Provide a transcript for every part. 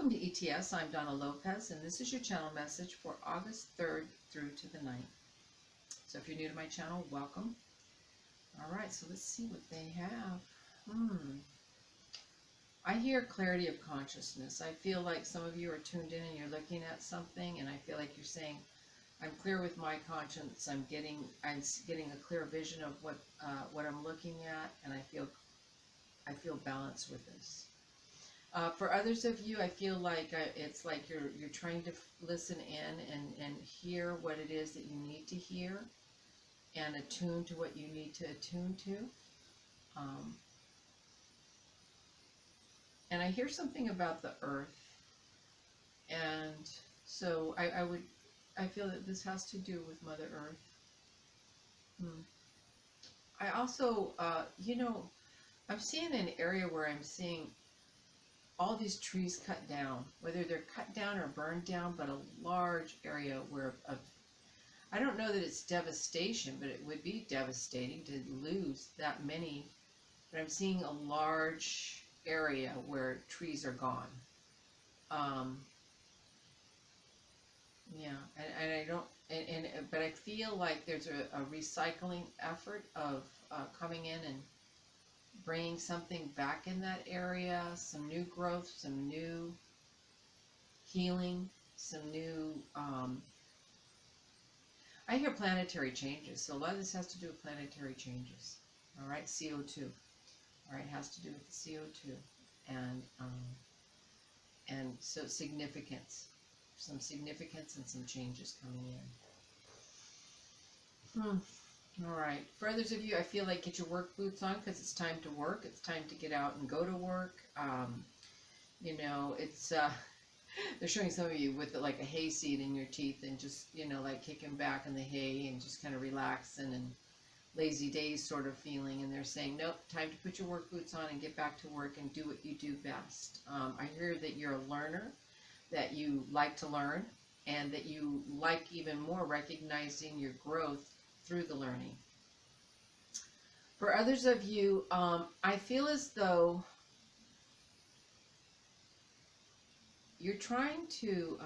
Welcome to ETS. I'm Donna Lopez, and this is your channel message for August 3rd through to the 9th. So if you're new to my channel, welcome. All right, so let's see what they have. I hear clarity of consciousness. I feel like some of you are tuned in and you're looking at something, and I feel like you're saying, I'm clear with my conscience. I'm getting a clear vision of what I'm looking at, and I feel balanced with this. For others of you, I feel like it's like you're trying to listen in and hear what it is that you need to hear, and attune to what you need to attune to. And I hear something about the earth, and so I feel that this has to do with Mother Earth. I also, I'm seeing an area where I'm seeing all these trees cut down, whether they're cut down or burned down, but a large area where I don't know that it's devastation, but it would be devastating to lose that many. But I'm seeing a large area where trees are gone. But I feel like there's a recycling effort of coming in and bringing something back in that area, some new growth, some new healing, some new, I hear planetary changes, so a lot of this has to do with planetary changes, all right, CO2, all right, it has to do with the CO2, and so significance, some significance and some changes coming in. All right. For others of you, I feel like get your work boots on because it's time to work. It's time to get out and go to work. It's they're showing some of you with like a hay seed in your teeth and just, like kicking back in the hay and just kind of relaxing and lazy days sort of feeling. And they're saying, nope, time to put your work boots on and get back to work and do what you do best. I hear that you're a learner, that you like to learn, and that you like even more recognizing your growth through the learning. For others of you, I feel as though you're trying to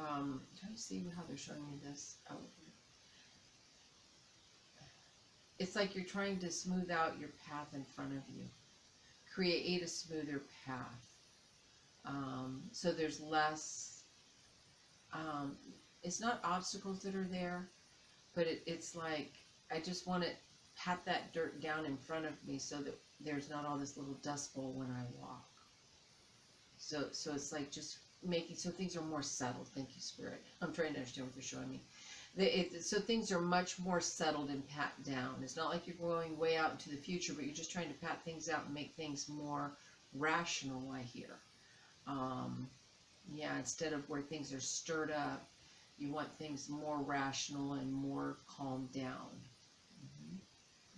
see how they're showing me this. It's like you're trying to smooth out your path in front of you, create a smoother path. So there's less, it's not obstacles that are there, but it's like, I just want to pat that dirt down in front of me so that there's not all this little dust bowl when I walk. So it's like just making, so things are more settled. Thank you, Spirit. I'm trying to understand what they're showing me. So things are much more settled and pat down. It's not like you're going way out into the future, but you're just trying to pat things out and make things more rational, I hear. Instead of where things are stirred up, you want things more rational and more calmed down.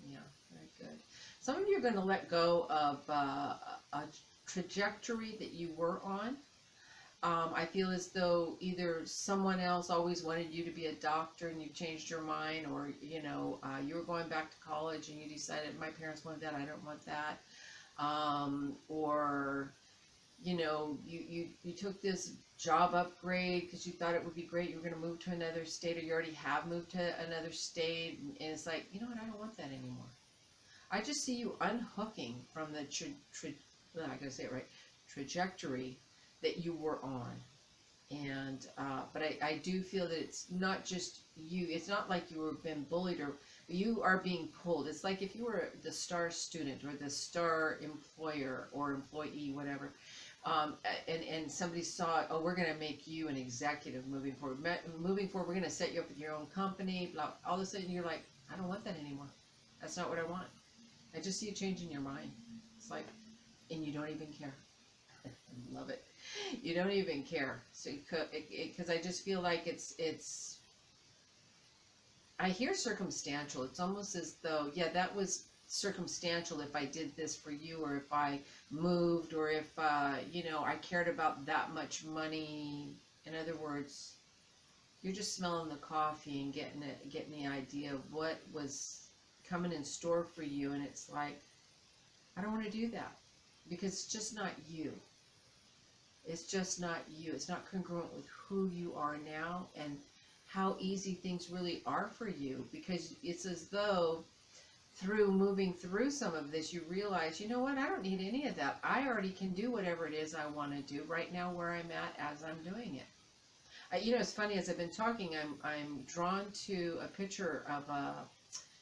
Yeah, very good. Some of you are going to let go of a trajectory that you were on. I feel as though either someone else always wanted you to be a doctor and you changed your mind, or you were going back to college and you decided, my parents wanted that, I don't want that. Or you took this job upgrade because you thought it would be great. You were going to move to another state, or you already have moved to another state, and it's like, you know what, I don't want that anymore. I just see you unhooking from the trajectory that you were on. And but I do feel that it's not just you. It's not like you were been bullied, or you are being pulled. It's like if you were the star student or the star employer or employee, whatever, and somebody saw, oh, we're going to make you an executive moving forward. Moving forward, we're going to set you up with your own company. Blah. All of a sudden, you're like, I don't want that anymore. That's not what I want. I just see you changing your mind. It's like, and you don't even care. I love it. You don't even care. So because I just feel like it's. I hear circumstantial. It's almost as though, yeah, that was circumstantial if I did this for you, or if I moved, or if I cared about that much money. In other words, you're just smelling the coffee and getting the idea of what was coming in store for you, and it's like, I don't want to do that because it's just not you. It's just not you. It's not congruent with who you are now and how easy things really are for you, because it's as though through moving through some of this, you realize, you know what, I don't need any of that. I already can do whatever it is I want to do right now where I'm at as I'm doing it. You know, it's funny, as I've been talking, I'm drawn to a picture of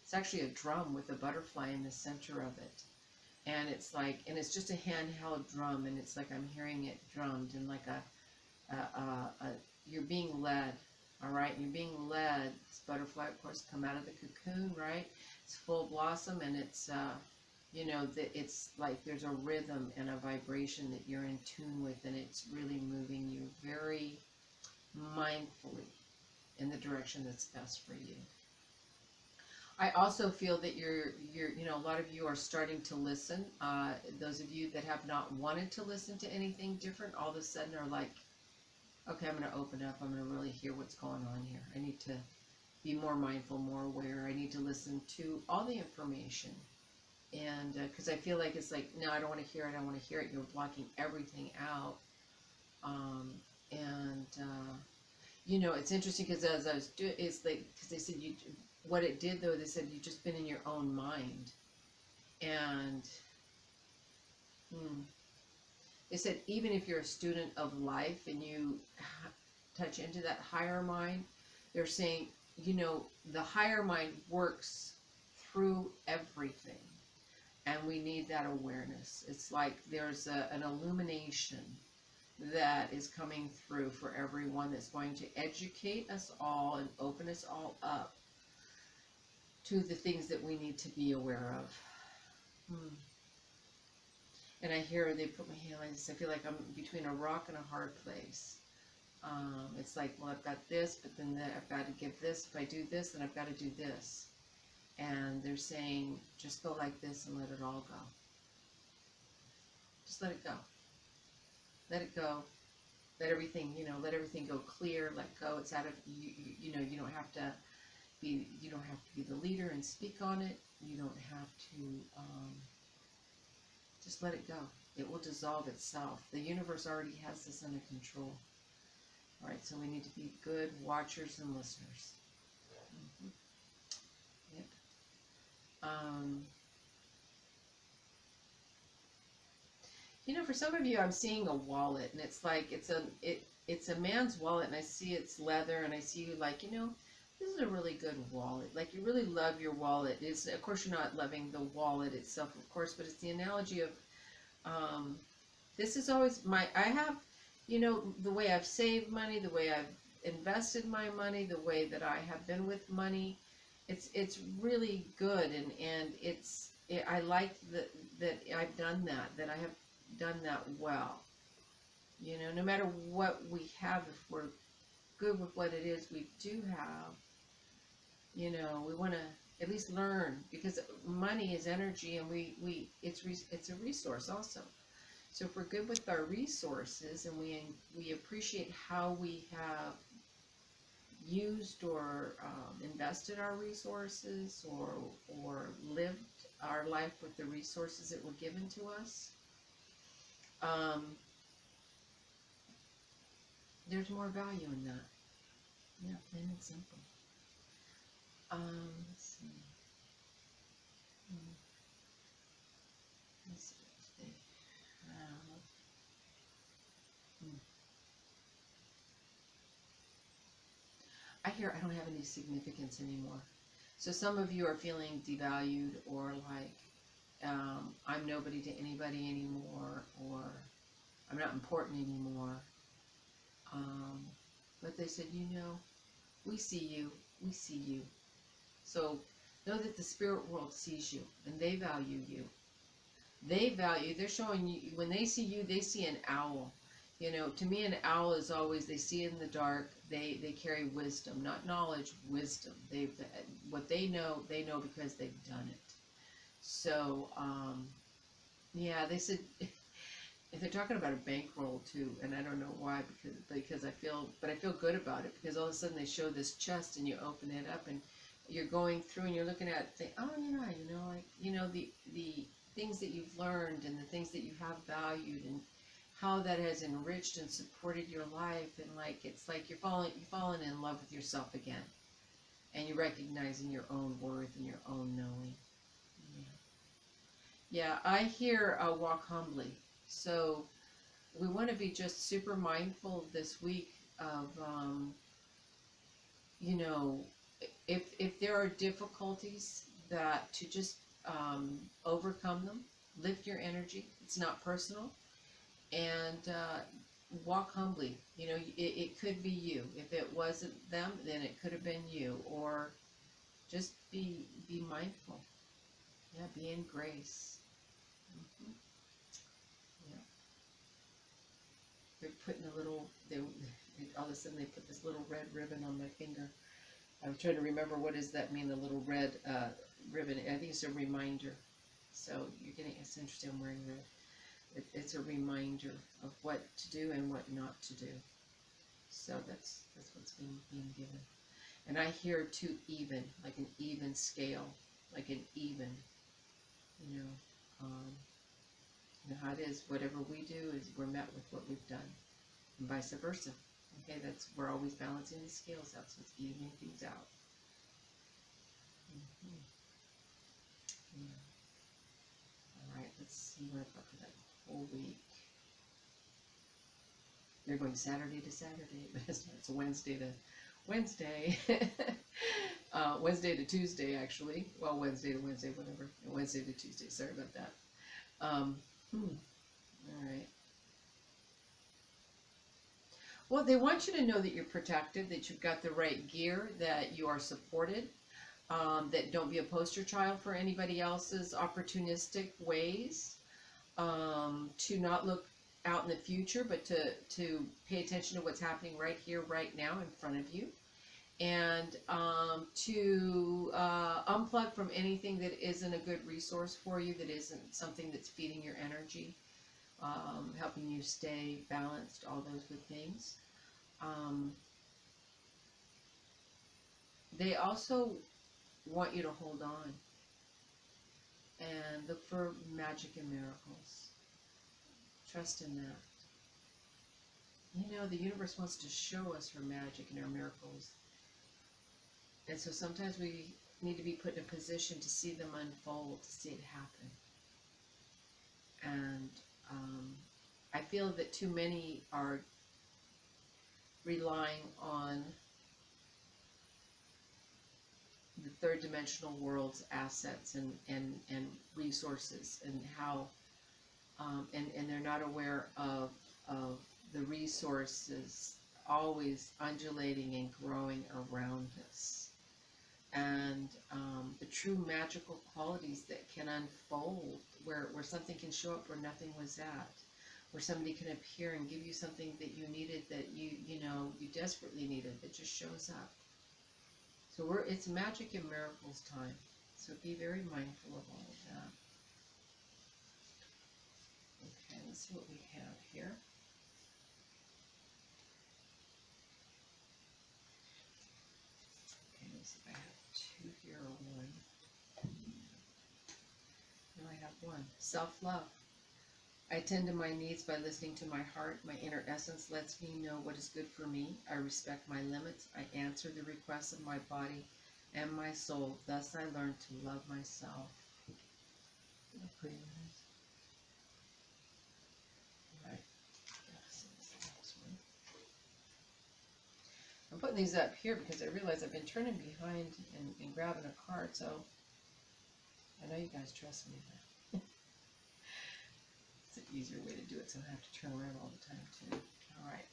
it's actually a drum with a butterfly in the center of it. And it's like, and it's just a handheld drum, and it's like I'm hearing it drummed, and like you're being led, all right? You're being led. This butterfly, of course, come out of the cocoon, right? It's full blossom, and it's, you know, it's like there's a rhythm and a vibration that you're in tune with, and it's really moving you very mindfully in the direction that's best for you. I also feel that you're, you know, a lot of you are starting to listen. Those of you that have not wanted to listen to anything different, all of a sudden are like, okay, I'm going to open up. I'm going to really hear what's going on here. I need to be more mindful, more aware. I need to listen to all the information. And because I feel like it's like, no, I don't want to hear it. I don't want to hear it. You're blocking everything out. You know, it's interesting because as I was doing, it's like, because they said what it did though, they said you've just been in your own mind. And they said even if you're a student of life and you touch into that higher mind, they're saying, you know, the higher mind works through everything. And we need that awareness. It's like there's an illumination that is coming through for everyone that's going to educate us all and open us all up to the things that we need to be aware of. And I hear they put my hand like this. I feel like I'm between a rock and a hard place. It's like, well, I've got this, but then I've got to give this. If I do this, then I've got to do this. And they're saying, just go like this and let it all go. Just let it go. Let it go. Let everything, you know, let everything go clear. Let go. It's out of you. You know, you don't have to be the leader and speak on it. You don't have to. Just let it go. It will dissolve itself. The universe already has this under control. All right, so we need to be good watchers and listeners. Yep. You know, for some of you, I'm seeing a wallet, and it's like it's a man's wallet, and I see it's leather, and I see you like, you know, this is a really good wallet. Like, you really love your wallet. It's, of course, you're not loving the wallet itself, of course, but it's the analogy of this is always I have, you know, the way I've saved money, the way I've invested my money, the way that I have been with money. It's really good, and I like that I've done that I have done that well. You know, no matter what we have, if we're good with what it is we do have, you know, we want to at least learn, because money is energy, and it's a resource also. So if we're good with our resources, and we appreciate how we have used or invested our resources, or lived our life with the resources that were given to us, there's more value in that. Yeah, plain and simple. Let's see. Let's see what they have. I hear I don't have any significance anymore. So some of you are feeling devalued, or like I'm nobody to anybody anymore, or I'm not important anymore. But they said, you know, we see you. We see you. So know that the spirit world sees you, and they value you. They're showing you, when they see you, they see an owl. You know, to me, an owl is always, they see in the dark, they carry wisdom, not knowledge, wisdom. What they know because they've done it. So, yeah, they said, they're talking about a bankroll too, and I don't know why, because I feel good about it, because all of a sudden they show this chest, and you open it up, and you're going through, and you're looking at it, oh yeah, like, you know, the things that you've learned, and the things that you have valued, and how that has enriched and supported your life, and like it's like you've fallen in love with yourself again, and you're recognizing your own worth and your own knowing. Yeah, I hear walk humbly. So we want to be just super mindful this week of, you know, if there are difficulties, that to just overcome them, lift your energy. It's not personal, and walk humbly. You know, it could be you. If it wasn't them, then it could have been you. Or just be mindful. Yeah, be in grace. Mm-hmm. Yeah, they're putting a little. All of a sudden they put this little red ribbon on my finger. I'm trying to remember, what does that mean? The little red ribbon. I think it's a reminder. So you're getting. It's interesting. I'm wearing red. It's a reminder of what to do and what not to do. So that's what's being given. And I hear too, even, like an even scale, like an even. You know, you know how it is. Whatever we do is we're met with what we've done, and vice versa. Okay, we're always balancing the scales out, so it's evening things out. Mm-hmm. Yeah. All right, let's see what I've got for that whole week. They're going Saturday to Saturday, but it's a Wednesday to Wednesday. Wednesday to Tuesday, actually. Well, Wednesday to Wednesday, whatever. Wednesday to Tuesday. Sorry about that. All right. Well, they want you to know that you're protected, that you've got the right gear, that you are supported, that don't be a poster child for anybody else's opportunistic ways, to not look out in the future, but to pay attention to what's happening right here, right now in front of you, and to unplug from anything that isn't a good resource for you, that isn't something that's feeding your energy, helping you stay balanced, all those good things. They also want you to hold on and look for magic and miracles. Trust in that. You know, the universe wants to show us her magic and her miracles. And so sometimes we need to be put in a position to see them unfold, to see it happen. And I feel that too many are relying on the third dimensional world's assets and resources, and how and they're not aware of the resources always undulating and growing around us, and the true magical qualities that can unfold, where something can show up where nothing was at, where somebody can appear and give you something that you needed, that you know you desperately needed, that just shows up. So it's magic and miracles time. So be very mindful of all of that. Okay, let's see what we have here. Okay, let's see if I have two here or one. No, I have one. Self-love. I tend to my needs by listening to my heart. My inner essence lets me know what is good for me. I respect my limits. I answer the requests of my body and my soul. Thus I learn to love myself. Pretty nice. All right. I'm putting these up here because I realize I've been turning behind and grabbing a card, so I know you guys trust me. It's an easier way to do it, so I have to turn around all the time too. All right,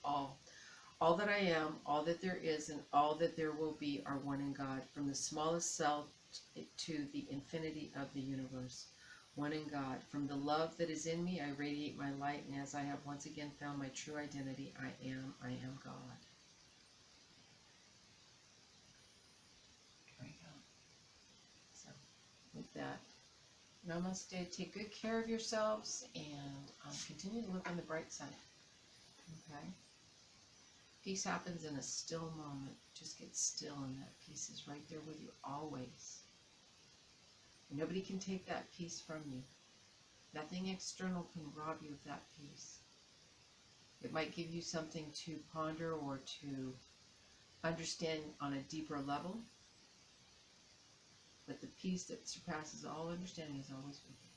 all that I am, all that there is, and all that there will be are one in God, from the smallest cell to the infinity of the universe. One in God. From the love that is in me, I radiate my light, and as I have once again found my true identity, I am God. There you go. So, with that, namaste. Take good care of yourselves, and continue to look on the bright side. Okay? Peace happens in a still moment. Just get still, and that peace is right there with you always. Nobody can take that peace from you. Nothing external can rob you of that peace. It might give you something to ponder or to understand on a deeper level. But the peace that surpasses all understanding is always with you.